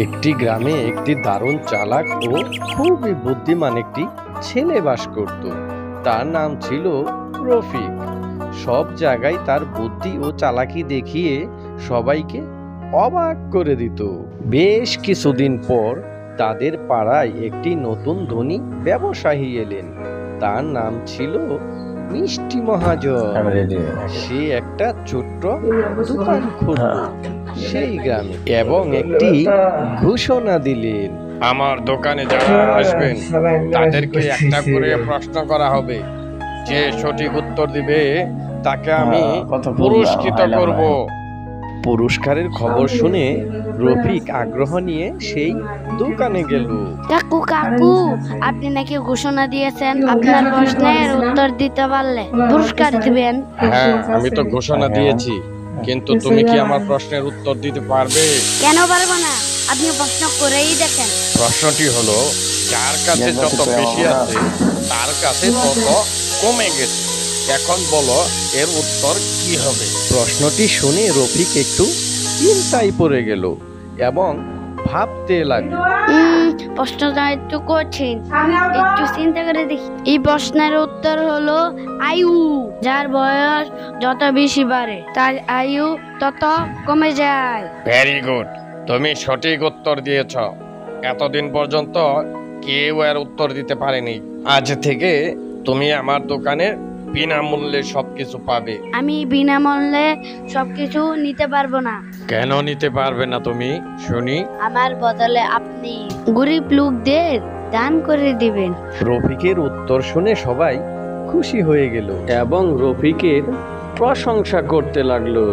একটি গ্রামে একটি দারুণ চালাক ও খুবই বুদ্ধিমান একটি ছেলে বাস করত। তার নাম ছিল রফিক। সব জায়গায় তার বুদ্ধি ও চালাকি দেখিয়ে সবাইকে অবাক করে দিত। বেশ কিছুদিন পর তাদের পাড়ায় একটি নতুন ধনী ব্যবসায়ী এলেন। তার নাম ছিল মিষ্টি মহাজন। সে একটা ছোট্ট দোকান খুলল সেই গ্রামে এবং একটি ঘোষণা দিলেন, আমার দোকানে যারা আসবেন তাদেরকে একটা করে প্রশ্ন করা হবে। যে সঠিক উত্তর দিবে তাকে আমি পুরস্কৃত করব। পুরস্কারের খবর শুনে রফিক আগ্রহ নিয়ে সেই দোকানে গেল। কাকু কাকু, আপনি নাকি ঘোষণা দিয়েছেন আপনার প্রশ্নের উত্তর দিতে পারলে পুরস্কার দিবেন। হ্যাঁ, আমি তো ঘোষণা দিয়েছি, কিন্তু তুমি কি আমার প্রশ্নের উত্তর দিতে পারবে? কেন পারবো না? আপনি প্রশ্ন করেই দেখেন। প্রশ্নটি হলো, যার কাছে যত বেশি আছে তার কাছে তত কমে গেছে। এখন বলো এর উত্তর কি হবে? প্রশ্নটি শুনে রফিক একটু চিন্তায় পড়ে গেল এবং ভাবতে লাগলো। প্রশ্নটা একটু কঠিন, একটু চিন্তা করে দেখি। এই প্রশ্নের উত্তর হলো আয়ু। যার বয়স যত বেশি বাড়ে তার আয়ু তত কমে যায়। ভেরি গুড, তুমি সঠিক উত্তর দিয়েছ। এতদিন পর্যন্ত কেউ এর উত্তর দিতে পারেনি। আজ থেকে তুমি আমার দোকানে বিনামূল্যে সবকিছু পাবে। আমি বিনামূল্যে সবকিছু নিতে পারবো না। কেন নিতে পারবে না তুমি শুনি? আমার বদলে আপনি গরিব লোকদের দান করে দিবেন। রফিকের উত্তর শুনে সবাই খুশি হয়ে গেল এবং রফিকের প্রশংসা করতে লাগলো।